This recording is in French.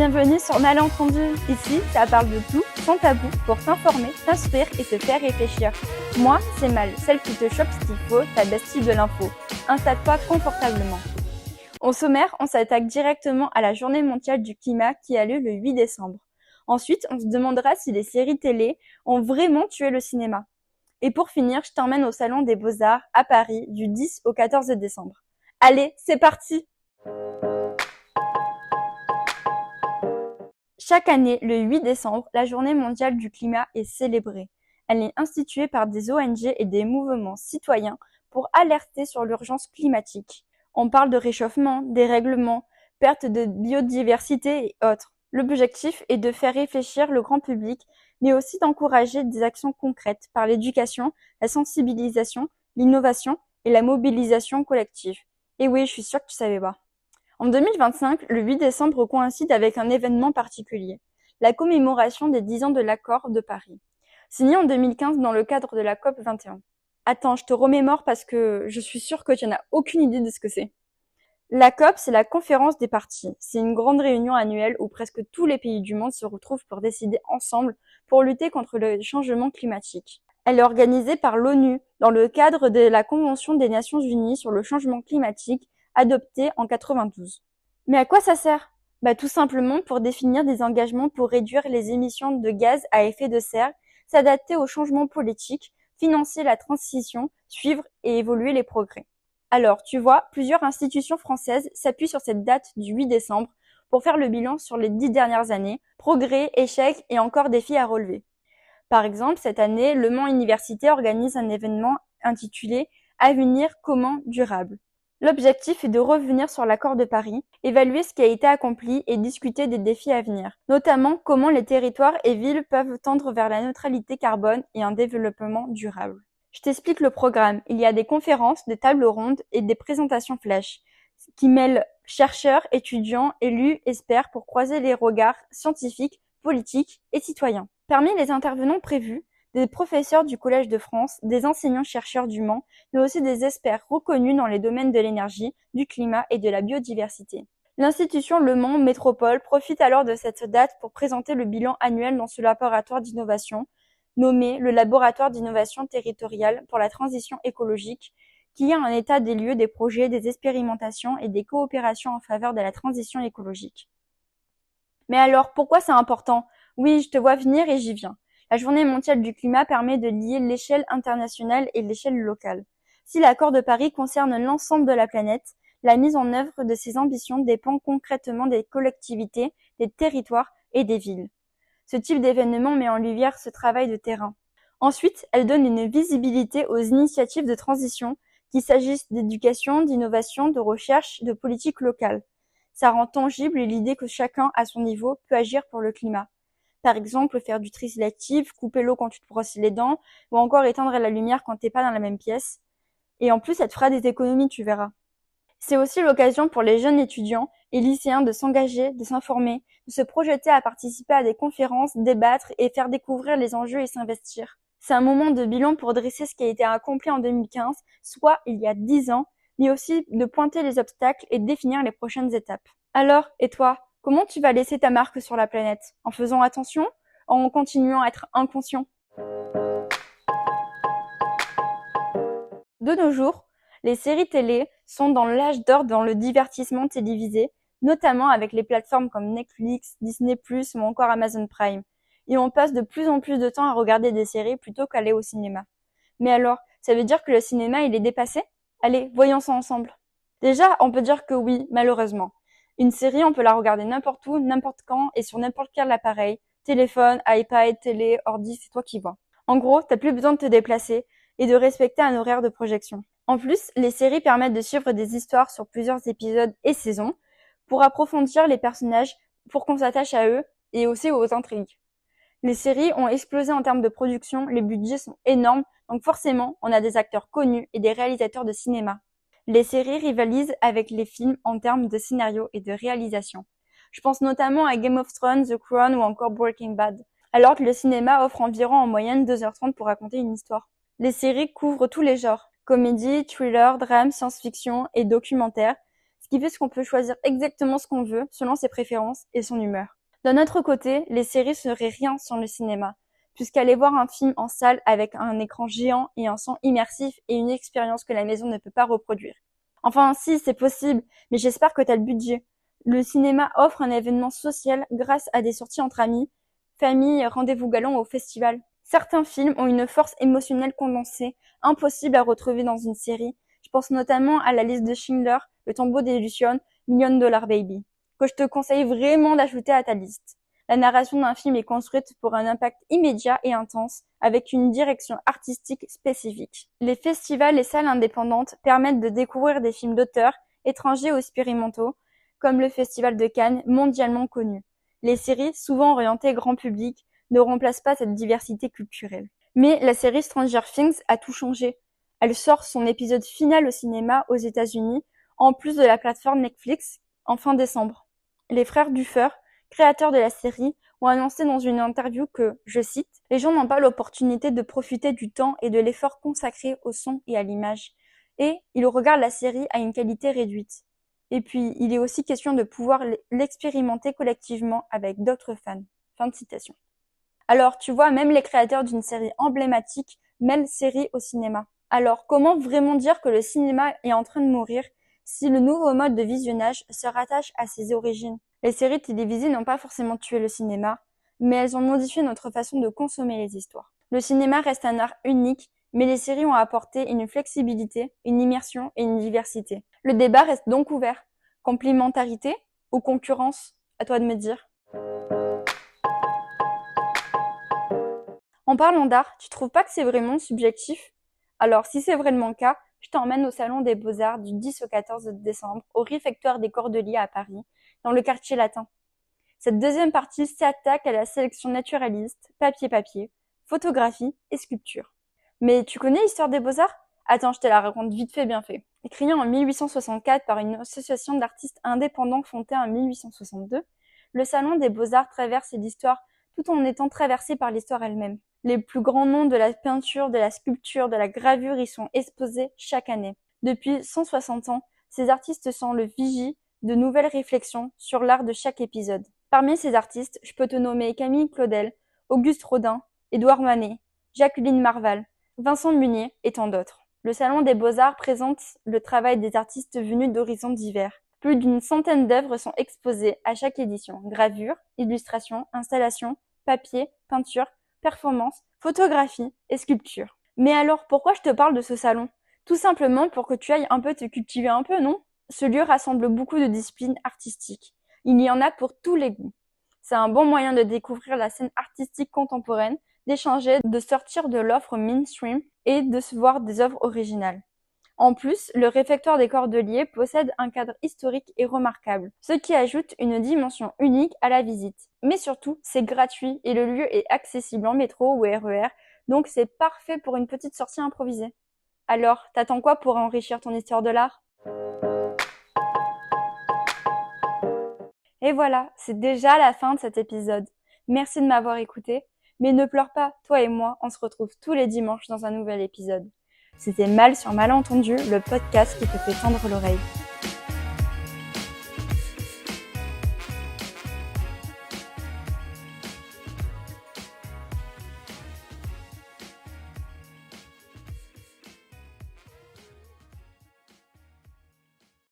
Bienvenue sur Malentendu. Ici, ça parle de tout, sans tabou, pour t'informer, t'instruire et te faire réfléchir. Moi, c'est Mal, celle qui te chope ce qu'il faut, ta bestie de l'info. Installe-toi confortablement. Au sommaire, on s'attaque directement à la Journée mondiale du climat qui a lieu le 8 décembre. Ensuite, on se demandera si les séries télé ont vraiment tué le cinéma. Et pour finir, je t'emmène au Salon des Beaux-Arts à Paris du 10 au 14 décembre. Allez, c'est parti! Chaque année, le 8 décembre, la Journée mondiale du climat est célébrée. Elle est instituée par des ONG et des mouvements citoyens pour alerter sur l'urgence climatique. On parle de réchauffement, dérèglement, perte de biodiversité et autres. L'objectif est de faire réfléchir le grand public, mais aussi d'encourager des actions concrètes par l'éducation, la sensibilisation, l'innovation et la mobilisation collective. Et oui, je suis sûre que tu savais pas. En 2025, le 8 décembre coïncide avec un événement particulier, la commémoration des 10 ans de l'accord de Paris, signé en 2015 dans le cadre de la COP 21. Attends, je te remémore parce que je suis sûre que tu n'as aucune idée de ce que c'est. La COP, c'est la conférence des parties. C'est une grande réunion annuelle où presque tous les pays du monde se retrouvent pour décider ensemble pour lutter contre le changement climatique. Elle est organisée par l'ONU dans le cadre de la Convention des Nations Unies sur le changement climatique adoptée en 92. Mais à quoi ça sert? Tout simplement pour définir des engagements pour réduire les émissions de gaz à effet de serre, s'adapter aux changements politiques, financer la transition, suivre et évoluer les progrès. Alors, tu vois, plusieurs institutions françaises s'appuient sur cette date du 8 décembre pour faire le bilan sur les 10 dernières années, progrès, échecs et encore défis à relever. Par exemple, cette année, Le Mans Université organise un événement intitulé « Avenir commun durable ». L'objectif est de revenir sur l'accord de Paris, évaluer ce qui a été accompli et discuter des défis à venir, notamment comment les territoires et villes peuvent tendre vers la neutralité carbone et un développement durable. Je t'explique le programme. Il y a des conférences, des tables rondes et des présentations flash qui mêlent chercheurs, étudiants, élus, experts pour croiser les regards scientifiques, politiques et citoyens. Parmi les intervenants prévus, des professeurs du Collège de France, des enseignants-chercheurs du Mans, mais aussi des experts reconnus dans les domaines de l'énergie, du climat et de la biodiversité. L'institution Le Mans Métropole profite alors de cette date pour présenter le bilan annuel dans ce laboratoire d'innovation, nommé le Laboratoire d'innovation territoriale pour la transition écologique, qui est un état des lieux des projets, des expérimentations et des coopérations en faveur de la transition écologique. Mais alors, pourquoi c'est important? Oui, je te vois venir et j'y viens. La Journée mondiale du climat permet de lier l'échelle internationale et l'échelle locale. Si l'accord de Paris concerne l'ensemble de la planète, la mise en œuvre de ces ambitions dépend concrètement des collectivités, des territoires et des villes. Ce type d'événement met en lumière ce travail de terrain. Ensuite, elle donne une visibilité aux initiatives de transition, qu'il s'agisse d'éducation, d'innovation, de recherche, de politique locale. Ça rend tangible l'idée que chacun, à son niveau, peut agir pour le climat. Par exemple, faire du tri sélectif, couper l'eau quand tu te brosses les dents, ou encore éteindre la lumière quand t'es pas dans la même pièce. Et en plus, ça te fera des économies, tu verras. C'est aussi l'occasion pour les jeunes étudiants et lycéens de s'engager, de s'informer, de se projeter à participer à des conférences, débattre et faire découvrir les enjeux et s'investir. C'est un moment de bilan pour dresser ce qui a été accompli en 2015, soit il y a 10 ans, mais aussi de pointer les obstacles et définir les prochaines étapes. Alors, et toi? Comment tu vas laisser ta marque sur la planète? En faisant attention? En continuant à être inconscient? De nos jours, les séries télé sont dans l'âge d'or dans le divertissement télévisé, notamment avec les plateformes comme Netflix, Disney+, ou encore Amazon Prime. Et on passe de plus en plus de temps à regarder des séries plutôt qu'aller au cinéma. Mais alors, ça veut dire que le cinéma, il est dépassé? Allez, voyons ça ensemble. Déjà, on peut dire que oui, malheureusement. Une série, on peut la regarder n'importe où, n'importe quand et sur n'importe quel appareil. Téléphone, iPad, télé, ordi, c'est toi qui vois. En gros, t'as plus besoin de te déplacer et de respecter un horaire de projection. En plus, les séries permettent de suivre des histoires sur plusieurs épisodes et saisons pour approfondir les personnages, pour qu'on s'attache à eux et aussi aux intrigues. Les séries ont explosé en termes de production, les budgets sont énormes, donc forcément, on a des acteurs connus et des réalisateurs de cinéma. Les séries rivalisent avec les films en termes de scénario et de réalisation. Je pense notamment à Game of Thrones, The Crown ou encore Breaking Bad, alors que le cinéma offre environ en moyenne 2h30 pour raconter une histoire. Les séries couvrent tous les genres, comédie, thriller, drame, science-fiction et documentaire, ce qui fait qu'on peut choisir exactement ce qu'on veut selon ses préférences et son humeur. D'un autre côté, les séries seraient rien sans le cinéma, puisqu'aller voir un film en salle avec un écran géant et un son immersif est une expérience que la maison ne peut pas reproduire. Enfin, si, c'est possible, mais j'espère que t'as le budget. Le cinéma offre un événement social grâce à des sorties entre amis, famille, rendez-vous galants au festival. Certains films ont une force émotionnelle condensée, impossible à retrouver dans une série. Je pense notamment à La liste de Schindler, Le tombeau d'Illusion, Million Dollar Baby, que je te conseille vraiment d'ajouter à ta liste. La narration d'un film est construite pour un impact immédiat et intense, avec une direction artistique spécifique. Les festivals et salles indépendantes permettent de découvrir des films d'auteurs, étrangers ou expérimentaux, comme le Festival de Cannes, mondialement connu. Les séries, souvent orientées grand public, ne remplacent pas cette diversité culturelle. Mais la série Stranger Things a tout changé. Elle sort son épisode final au cinéma aux États-Unis, en plus de la plateforme Netflix, en fin décembre. Les frères Duffer, créateurs de la série, ont annoncé dans une interview que, je cite, « Les gens n'ont pas l'opportunité de profiter du temps et de l'effort consacré au son et à l'image. Et ils regardent la série à une qualité réduite. Et puis, il est aussi question de pouvoir l'expérimenter collectivement avec d'autres fans. » Fin de citation. Alors, tu vois, même les créateurs d'une série emblématique mêlent série au cinéma. Alors, comment vraiment dire que le cinéma est en train de mourir si le nouveau mode de visionnage se rattache à ses origines? Les séries télévisées n'ont pas forcément tué le cinéma, mais elles ont modifié notre façon de consommer les histoires. Le cinéma reste un art unique, mais les séries ont apporté une flexibilité, une immersion et une diversité. Le débat reste donc ouvert. Complémentarité ou concurrence? À toi de me dire. En parlant d'art, tu trouves pas que c'est vraiment subjectif? Alors, si c'est vraiment le cas, je t'emmène au Salon des Beaux-Arts du 10 au 14 décembre au Réfectoire des Cordeliers à Paris, dans le quartier latin. Cette deuxième partie s'attaque à la sélection naturaliste, papier-papier, photographie et sculpture. Mais tu connais l'histoire des Beaux-Arts? Attends, je te la raconte vite fait, bien fait. Créé en 1864 par une association d'artistes indépendants fondée en 1862, le Salon des Beaux-Arts traverse l'histoire tout en étant traversé par l'histoire elle-même. Les plus grands noms de la peinture, de la sculpture, de la gravure y sont exposés chaque année. Depuis 160 ans, ces artistes sont le vigie de nouvelles réflexions sur l'art de chaque épisode. Parmi ces artistes, je peux te nommer Camille Claudel, Auguste Rodin, Édouard Manet, Jacqueline Marval, Vincent Munier et tant d'autres. Le Salon des Beaux-Arts présente le travail des artistes venus d'horizons divers. Plus d'une centaine d'œuvres sont exposées à chaque édition. Gravure, illustration, installation, papier, peinture, performance, photographie et sculpture. Mais alors, pourquoi je te parle de ce salon? Tout simplement pour que tu ailles un peu te cultiver un peu, non? Ce lieu rassemble beaucoup de disciplines artistiques. Il y en a pour tous les goûts. C'est un bon moyen de découvrir la scène artistique contemporaine, d'échanger, de sortir de l'offre mainstream et de se voir des œuvres originales. En plus, le réfectoire des Cordeliers possède un cadre historique et remarquable, ce qui ajoute une dimension unique à la visite. Mais surtout, c'est gratuit et le lieu est accessible en métro ou RER, donc c'est parfait pour une petite sortie improvisée. Alors, t'attends quoi pour enrichir ton histoire de l'art? Et voilà, c'est déjà la fin de cet épisode. Merci de m'avoir écouté, mais ne pleure pas, toi et moi, on se retrouve tous les dimanches dans un nouvel épisode. C'était Mal sur Malentendu, le podcast qui te fait tendre l'oreille.